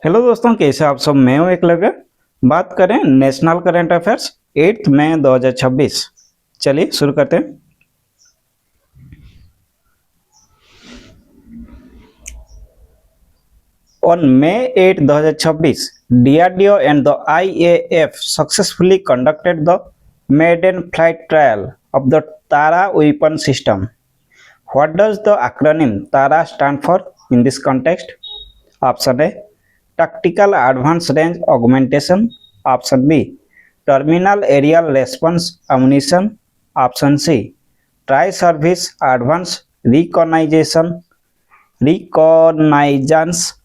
Hello दोस्तों, कैसे आप सब। मैं हूं एकलव्य। बात करें नेशनल करंट अफेयर्स 8 मई 2026। चलिए शुरू करते हैं। On May 8, 2026, DRDO and the IAF successfully conducted the maiden flight trial of the Tara weapon system. What does the acronym TARA stand for in this context? Option A, Tactical Advanced Range Augmentation. Option B, Terminal Aerial Response Ammunition. Option C, Tri-Service Advanced Reconnaissance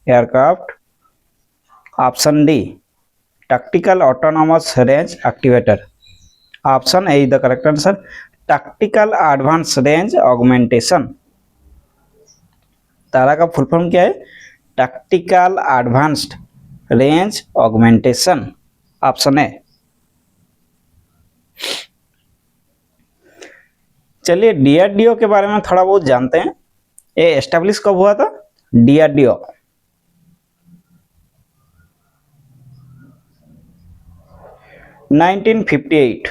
Aircraft. Option D, Tactical Autonomous Range Activator. Option A is the correct answer. Tactical Advanced Range Augmentation. तारा का full form क्या है? Tactical advanced range augmentation. Option है। चलिए DRDO के बारे में थोड़ा बहुत जानते हैं। ये एस्टेब्लिश कब हुआ था? डीआरडीओ 1958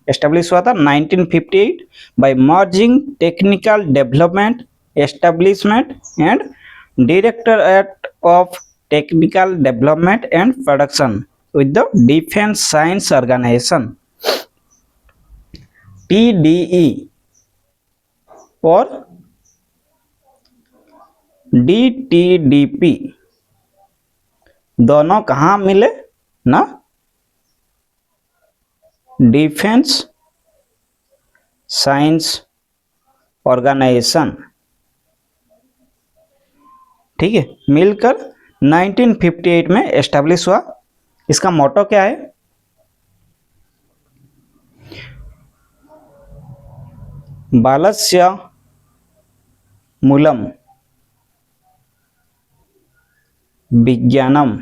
एस्टेब्लिश हुआ था। 1958 by merging technical development establishment and directorate of technical development and production with the Defense Science Organization TDE और DTDP दोनों कहाँ मिले ना? डिफेंस साइंस ऑर्गेनाइजेशन, ठीक है, मिलकर 1958 में एस्टेब्लिश हुआ। इसका मोटो क्या है? बालस्य मूलम विज्ञानम।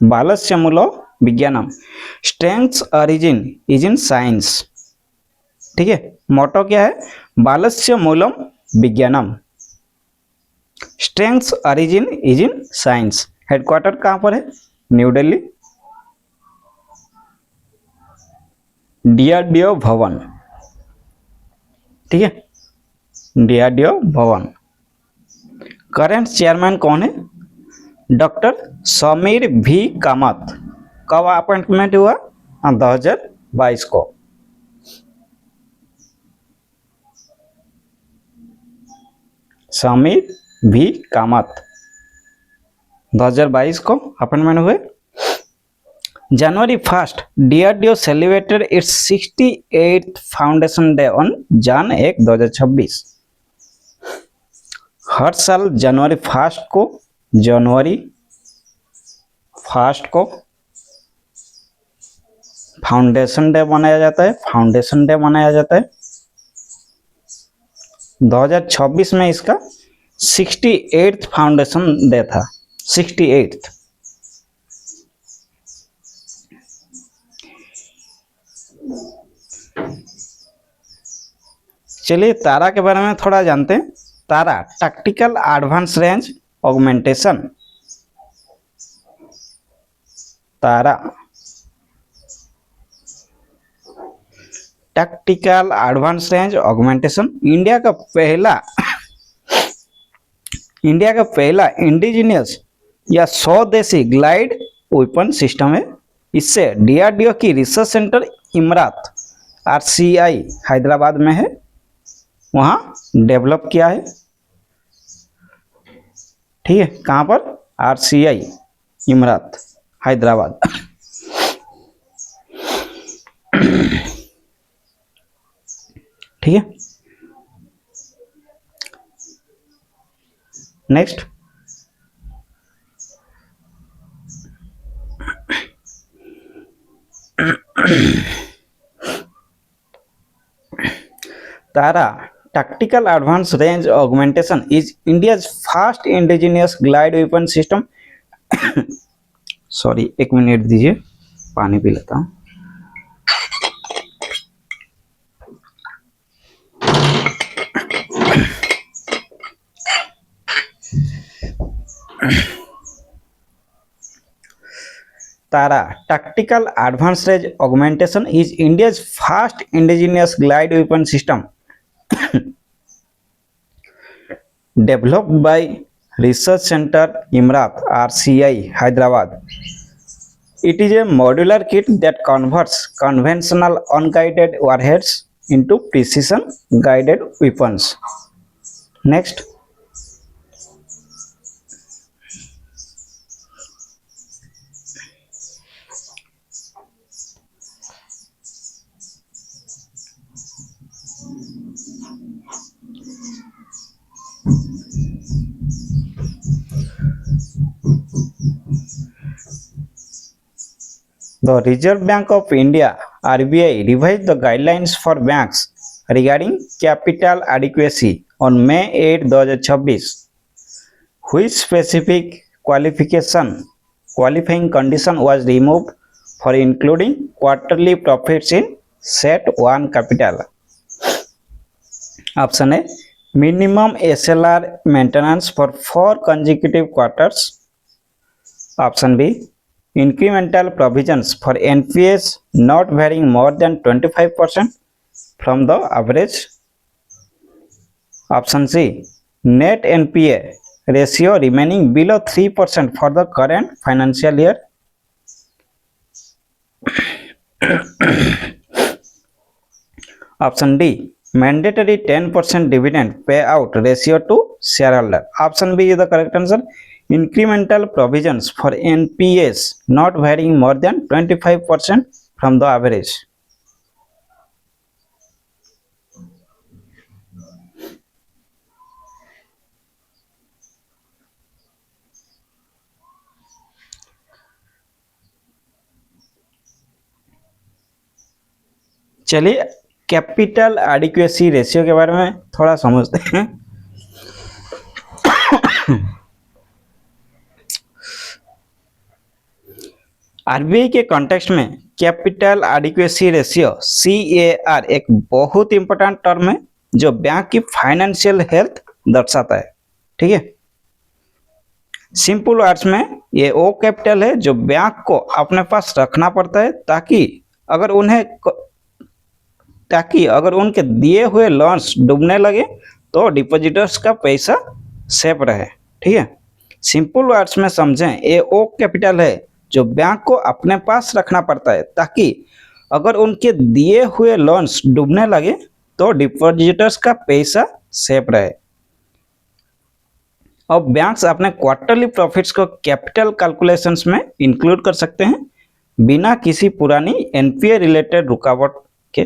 बालस्य मूलो विज्ञानम, strengths origin is in science. ठीक है, मोटो क्या है? बालस्य मूलम विज्ञानम, strengths origin is in science. Headquarter कहां पर है? न्यू दिल्ली, डीआरडीओ भवन। ठीक है, डीआरडीओ भवन। करंट चेयरमैन कौन है? डॉक्टर समीर भी कामत। कब अपॉइंटमेंट हुआ? 2022 को। समीर भी कामत 2022 को अपॉइंटमेंट हुए। जनवरी 1 DRDO celebrated it's 68th foundation day on Jan 1, 2026। हर साल जनवरी 1 को फाउंडेशन डे मनाया जाता है। फाउंडेशन डे मनाया जाता है। 2026 में इसका 68th फाउंडेशन डे था। 68th। चलिए तारा के बारे में थोड़ा जानते हैं। TARA tactical advance range augmentation. TARA tactical advance range augmentation India का पहला इंडिजिनियस या स्वदेशी ग्लाइड वेपन सिस्टम है। इससे डीआरडीओ की research centre Imarat RCI Hyderabad में है, वहां डेवलप किया है। ठीक है, कहां पर? RCI इमरात हैदराबाद। ठीक है, next. Tara tactical advance range augmentation is India's first indigenous glide weapon system. Sorry, एक मिनट दीजिए, पानी पी लेता हूं। Tara Tactical Advanced Range Augmentation is India's first indigenous glide weapon system developed by Research Center Imrat RCI Hyderabad. It is a modular kit that converts conventional unguided warheads into precision guided weapons. Next, the Reserve Bank of India (RBI) revised the guidelines for banks regarding capital adequacy on May 8, 2026, which specific qualifying condition was removed for including quarterly profits in Set 1 capital. Option A, minimum SLR maintenance for 4 consecutive quarters. Option B, incremental provisions for NPAs not varying more than 25% from the average. Option C, net NPA ratio remaining below 3% for the current financial year. Option D, mandatory 10% dividend payout ratio to shareholder. Option B is the correct answer. Incremental provisions for NPAs not varying more than 25% from the average. चलिए capital adequacy ratio के बारे में थोड़ा समझते हैं। RBI के context में capital adequacy ratio CAR एक बहुत इंपॉर्टेंट टर्म है जो बैंक की फाइनेंशियल हेल्थ दर्शाता है। ठीक है, सिंपल वर्ड्स में ये वो कैपिटल है जो बैंक को अपने पास रखना पड़ता है ताकि अगर उनके दिए हुए लोन्स डूबने लगे तो डिपॉजिटर्स का पैसा सेफ रहे। ठीक है, सिंपल वर्ड्स में समझें, ये वो कैपिटल है जो बैंक को अपने पास रखना पड़ता है ताकि अगर उनके दिए हुए लोन्स डूबने लगे तो डिपॉजिटर्स का पैसा सेफ रहे। अब बैंक्स अपने क्वार्टरली प्रॉफिट्स को कैपिटल कैलकुलेशंस में इंक्लूड कर सकते हैं बिना किसी पुरानी एनपीए रिलेटेड रुकावट के।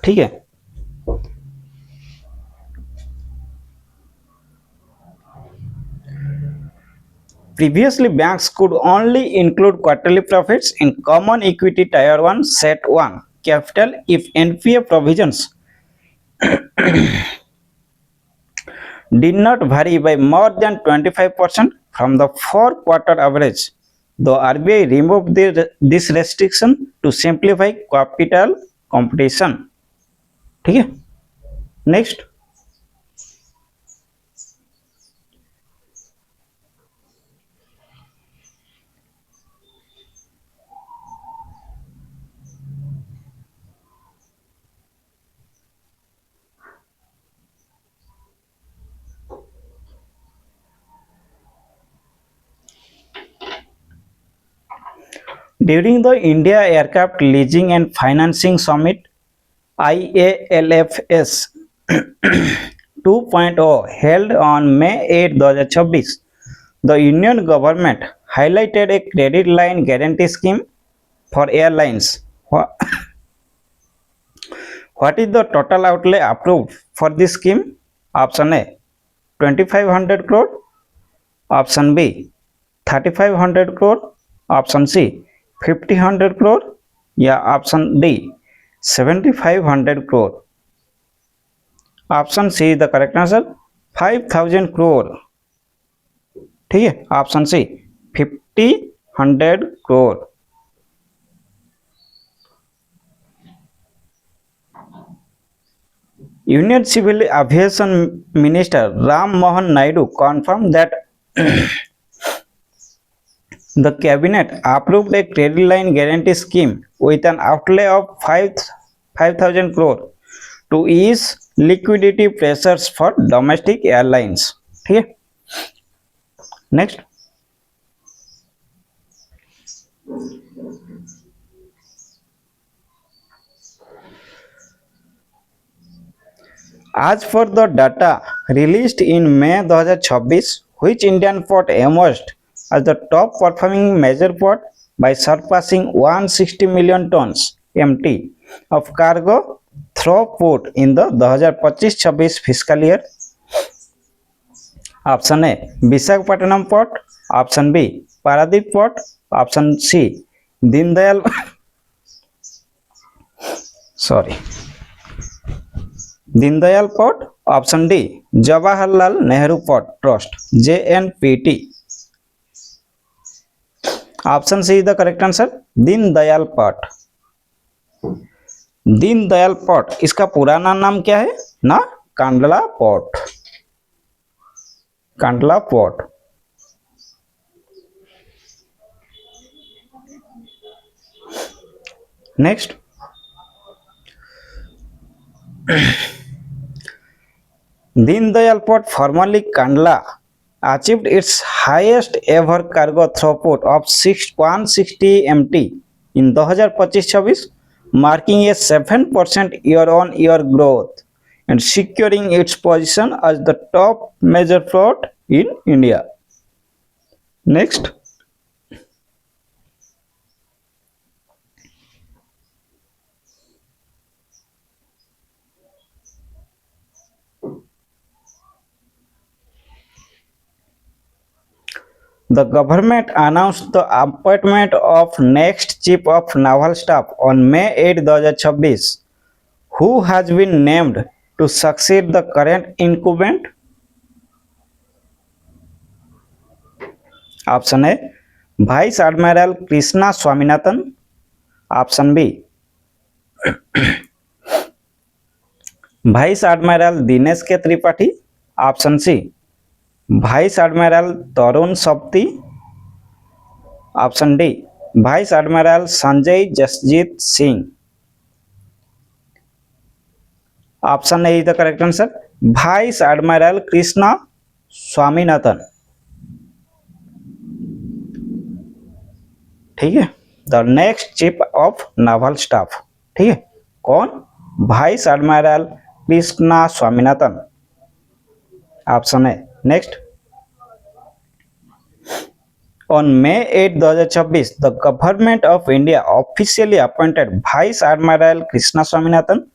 ठीक है, previously banks could only include quarterly profits in common equity tier 1 set 1 capital if NPA provisions did not vary by more than 25% from the 4-quarter average. The RBI removed this restriction to simplify capital competition. ठीक है, next, during the India Aircraft Leasing and Financing Summit IALFS 2.0 held on May 8, 2026, the Union government highlighted a credit line guarantee scheme for airlines. What is the total outlay approved for this scheme? Option A, 2500 crore. Option B, 3500 crore. Option C, 5000 crore. या option D 7500 crore. Option see the correct answer 5000 crore. ठीक है, option C 5000 crore. Union Civil Aviation Minister Ram Mohan Naidu confirmed that The cabinet approved a credit line guarantee scheme with an outlay of 5,000 crore to ease liquidity pressures for domestic airlines. ठीक है, next. As for the data released in May 2026, which Indian port emerged as the top performing major port by surpassing 160 million tons MT of cargo throughput in the 2025-26 fiscal year? Option A Visakhapatnam port, option B Paradip port, option C Deendayal Deendayal port, option D Jawaharlal Nehru port trust JNPT। Option C is the correct answer, Deendayal port. Deendayal port, इसका पुराना नाम क्या है ना, Kandla port, Kandla port. Next, Dindayal Port, formerly Kandla, achieved its highest ever cargo throughput of 160 MT in 2025-26, marking a 7% year-on-year growth and securing its position as the top major port in India. Next, the government announced the appointment of next Chief of Naval Staff on May 8, 2026. Who has been named to succeed the current incumbent? Option A Vice Admiral Krishna Swaminathan, option B Vice Admiral Dinesh K. Tripathi, option C Vice Admiral Tarun Sapti, option D Vice Admiral Sanjay Jasjit Singh। Option A is the correct answer, Vice Admiral Krishna Swaminathan। ठीक है, the next chief of naval staff, ठीक है, कौन, vice admiral Krishna Swaminathan, option है। Next, on May 8, 2026, the government of India officially appointed Vice Admiral Krishna Swaminathan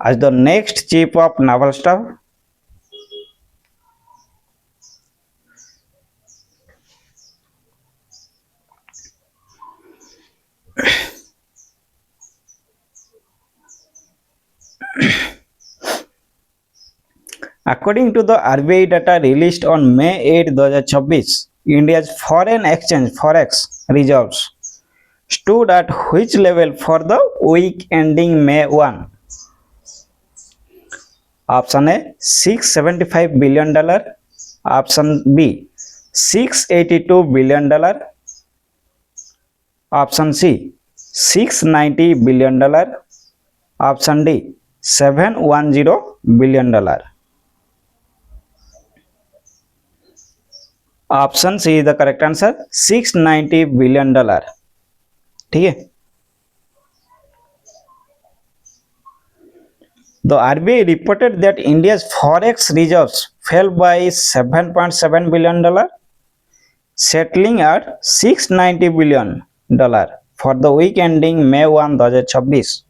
as the next chief of naval staff. According to the RBI data released on May 8, 2026, India's foreign exchange forex reserves stood at which level for the week ending May 1? Option A $675 billion, option B $682 billion, option C $690 billion, option D $710 billion। Option C is the correct answer, $690 billion. ठीक है, the RBI reported that India's forex reserves fell by $7.7 billion, settling at $690 billion for the week ending May 1, 2026।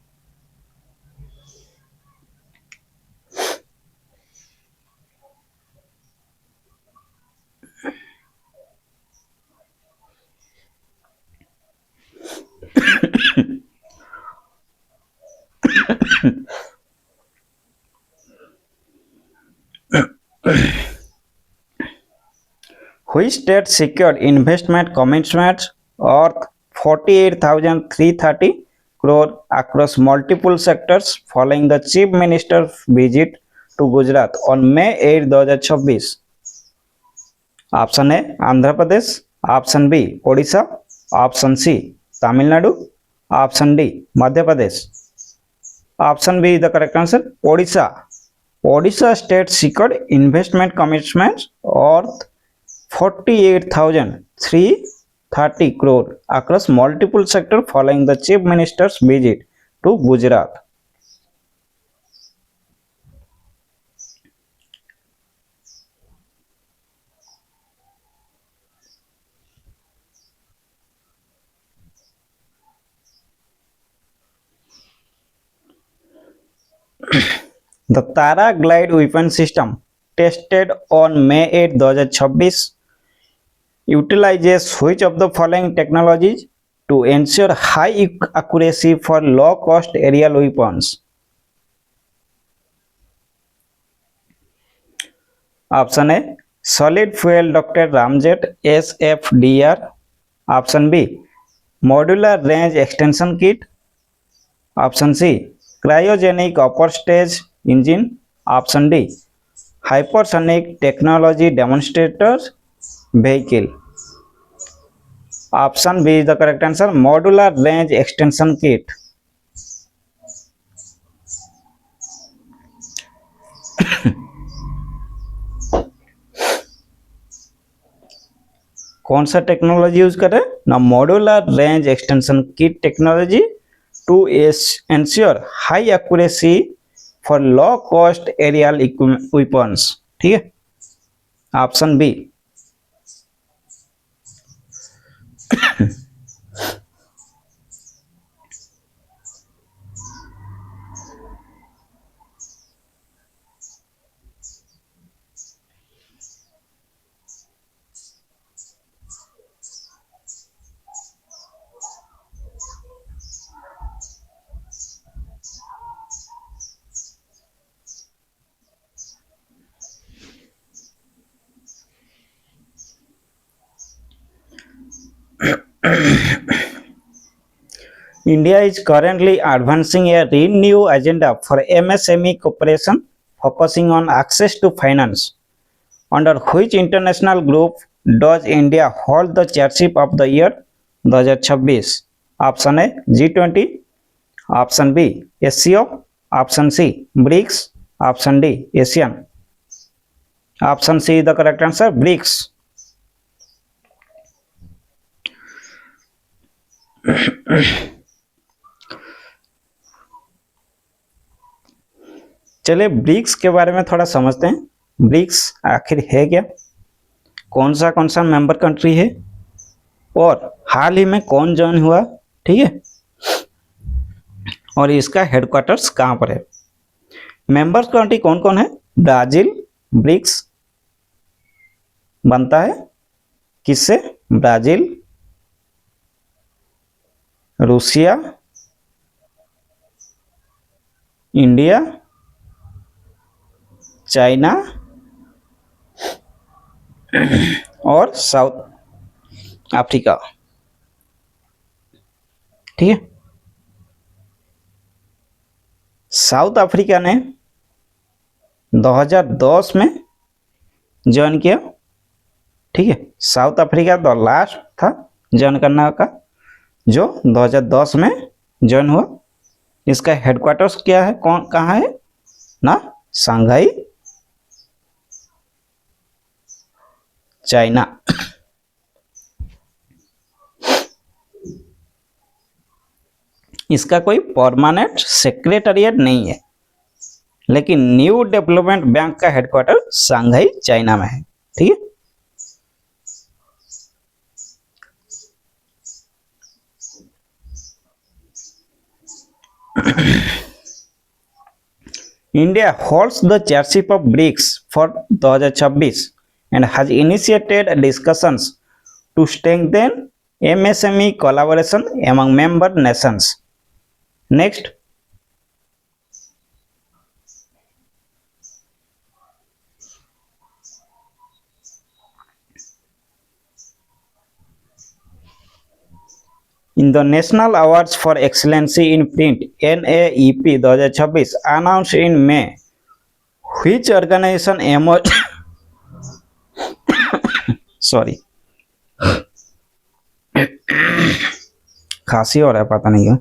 Which state secured investment commitments worth 48,330 crore across multiple sectors following the Chief Minister's visit to Gujarat on May 8, 2026? Option A Andhra Pradesh, option B Odisha, option C Tamil Nadu, option D Madhya Pradesh. Option B the correct answer Odisha. Odisha state secured investment commitments worth 48,330 crore across multiple sectors following the chief minister's visit to Gujarat. The Tara Glide weapon system tested on May 8, 2026 utilizes which of the following technologies to ensure high accuracy for low cost aerial weapons? Option A solid fuel ducted ramjet SFDR. Option B modular range extension kit. Option C cryogenic upper stage engine. Option D hypersonic technology demonstrators vehicle. Option B is the correct answer modular range extension kit. कौन सा technology use कर रहे हैं ना modular range extension kit technology to ensure high accuracy for low cost aerial weapons. ठीक है option B. India is currently advancing a renewed agenda for MSME cooperation focusing on access to finance. Under which international group does India hold the chairship of the year 2026? Option A G20, option B SCO, option C BRICS, option D ASEAN. Option C is the correct answer BRICS. चलिए BRICS के बारे में थोड़ा समझते हैं। BRICS आखिर है क्या, कौन सा मेंबर कंट्री है और हाल ही में कौन ज्वाइन हुआ, ठीक है, और इसका हेडक्वार्टर्स कहाँ पर है। मेंबर्स कंट्री कौन कौन है? ब्राजील ब्रिक्स बनता है किससे? ब्राजील, रूसिया, इंडिया, चाइना और साउथ अफ्रीका। ठीक है, साउथ अफ्रीका ने 2010 में ज्वाइन किया। ठीक है, साउथ अफ्रीका द लास्ट था ज्वाइन करने का, जो 2010 में ज्वाइन हुआ। इसका हेडक्वार्टर्स क्या है, कहाँ है ना? Shanghai, China. इसका कोई परमानेंट सेक्रेटेरिएट नहीं है, लेकिन न्यू डेवलपमेंट बैंक का हेडक्वार्टर शंघाई चाइना में है। ठीक है, India holds the chairship of BRICS for 2026 and has initiated discussions to strengthen MSME collaboration among member nations. Next, in the National Awards for Excellency in Print NAEP 2026 announced in May, which organization emerged खांसी हो रहा है पता नहीं क्यों।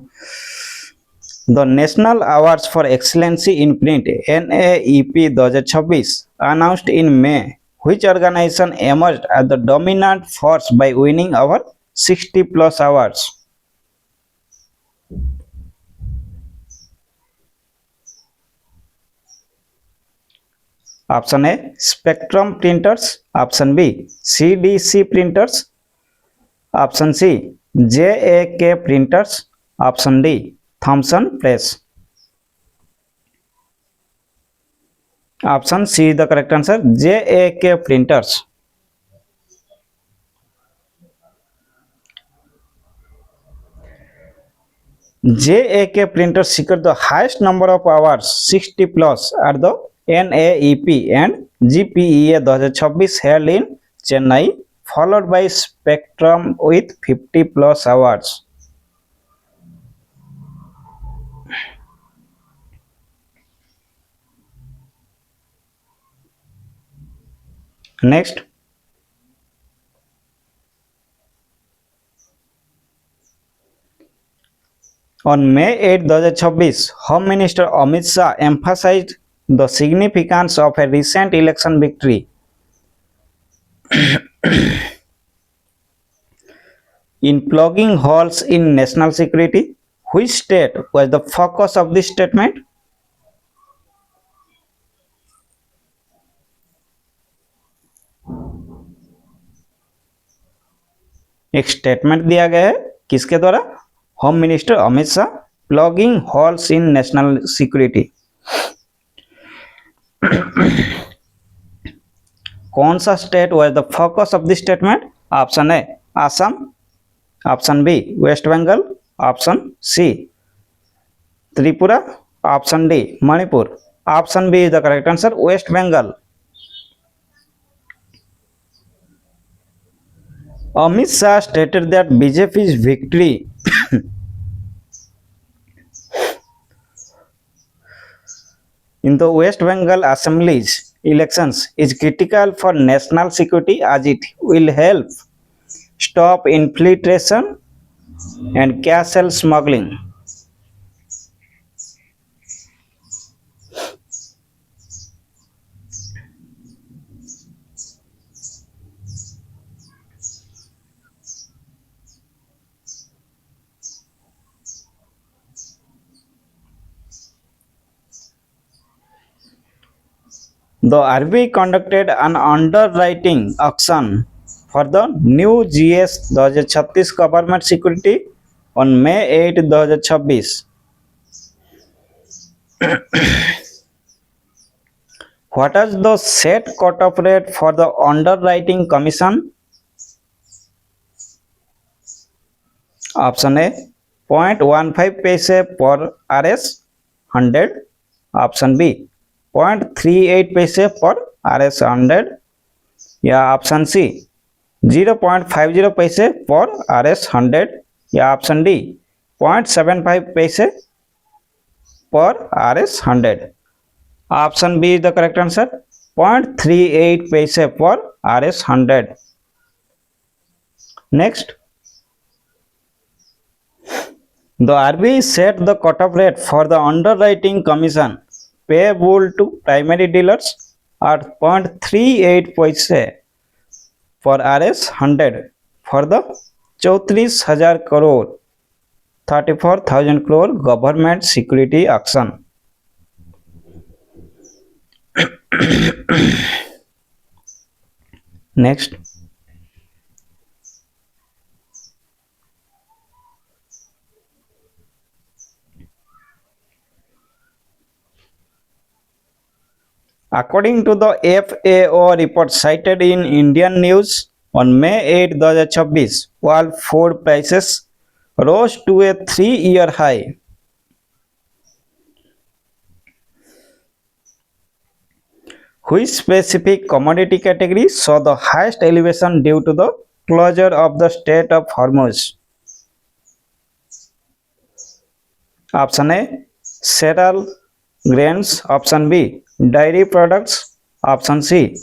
The national awards for excellency in print NAEP 2026 announced in May, which organization emerged as the dominant force by winning over 60 plus awards. Option A Spectrum printers, option B CDC printers, option C JAK printers, option D Thomson press. Option C is the correct answer, JAK printers. JAK printers secured the highest number of awards 60 plus at the NAEP and GPEA 2026 held in Chennai, followed by Spectrum with 50 plus awards. Next, on May 8, 2026, Home Minister Amit Shah emphasized the significance of a recent election victory in plugging holes in national security. Which state was the focus of this statement? एक statement दिया गया है किसके द्वारा? Home minister Amit Shah, plugging holes in national security. कौन सा state was the focus of this statement? Option A Assam, option B west Bengal, option C Tripura, option D Manipur. Option B is the correct answer, west Bengal. Amit Shah stated that BJP's victory in the West Bengal Assembly's elections is critical for national security as it will help stop infiltration and cash smuggling. The RBI conducted an underwriting auction for the new GS 2026 government security on May 8, 2026. What is the set cut-off rate for the underwriting commission? Option A 0.15 paise per RS 100, option B 0.38 paise per RS 100 या option C 0.50 पैसे per RS 100 या option D 0.75 पैसे per RS 100। Option B is the correct answer, 0.38 paise per RS 100। Next, the RBI set the cut-off rate for the underwriting commission payable to primary dealers at 0.38 paise for RS 100 for the 34,000 crore 34,000 crore government security auction. Next, according to the FAO report cited in Indian News on May 8, 2026, world food prices rose to a 3-year high. Which specific commodity category saw the highest elevation due to the closure of the Strait of Hormuz? Option A cereal grains, option B dairy products, option C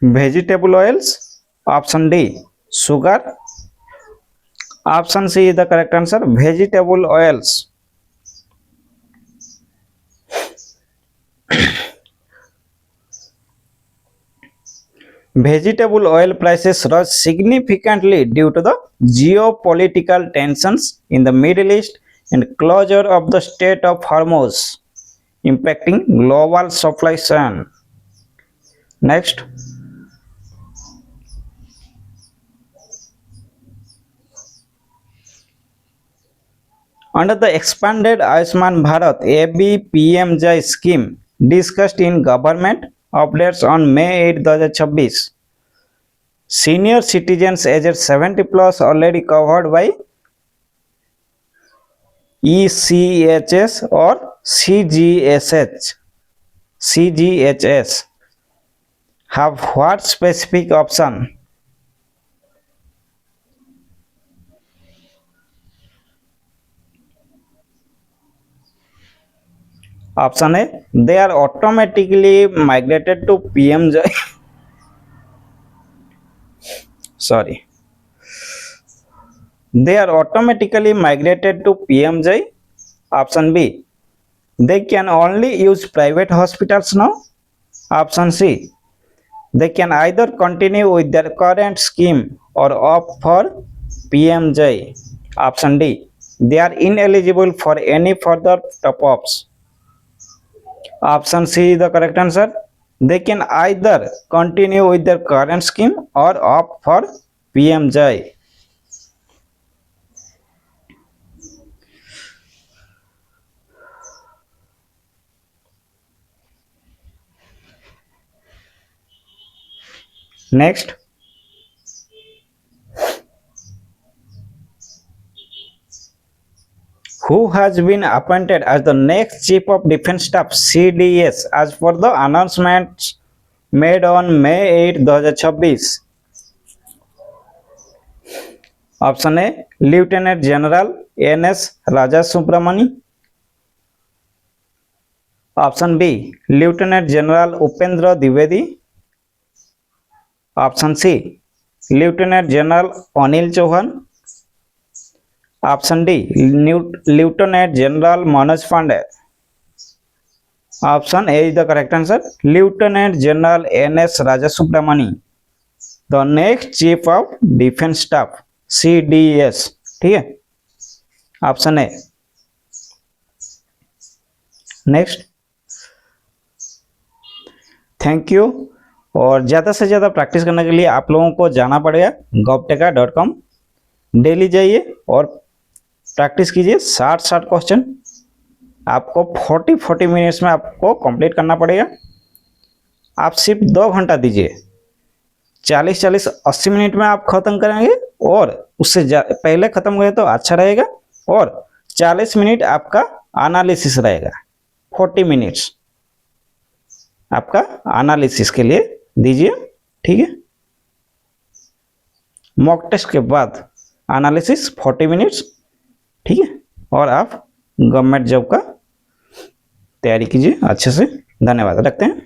vegetable oils, option D sugar, option C is the correct answer, vegetable oils. Vegetable oil prices rose significantly due to the geopolitical tensions in the Middle East and closure of the Strait of Hormuz, impacting global supply chain. Next, under the expanded Ayushman Bharat ABPMJ scheme discussed in government updates on May 8, 2026, senior citizens aged 70 plus already covered by ECHS or CGHS have what specific option? Option A, they are automatically migrated to PMJ. Sorry. They are automatically migrated to PMJ. Option B, they can only use private hospitals now. Option C, they can either continue with their current scheme or opt for PMJ. Option D, they are ineligible for any further top-ups. Option C is the correct answer. They can either continue with their current scheme or opt for PMJ. Next, who has been appointed as the next Chief of Defence Staff CDS as per the announcements made on May 8, 2026? Option A, Lieutenant General NS Raja Subramani. Option B, Lieutenant General Upendra Dwivedi. Option C, Lieutenant General Anil Chauhan. Option D, Lieutenant General Manoj Pandey. Option A is the correct answer, Lieutenant General NS Raja Subramani, the next Chief of Defence Staff CDS. ठीक है, option A. Next, thank you. और ज़्यादा से ज़्यादा practice करने के लिए आप लोगों को जाना पड़ेगा govteka.com। डेली जाइए और प्रैक्टिस कीजिए। 60 क्वेश्चन आपको 40 मिनट्स में आपको कंप्लीट करना पड़ेगा। आप सिर्फ 2 घंटा दीजिए, 40-80 मिनट में आप खत्म करेंगे और उससे पहले खत्म करें तो अच्छा रहेगा। और 40 मिनट आपका एनालिसिस रहेगा, 40 मिनट्स आपका एनालिसिस के लिए दीजिए। ठीक है, मॉक टेस्ट के बाद एनालिसिस 40 मिनट्स। ठीक है, और आप गवर्नमेंट जॉब का तैयारी कीजिए अच्छे से। धन्यवाद, रखते हैं।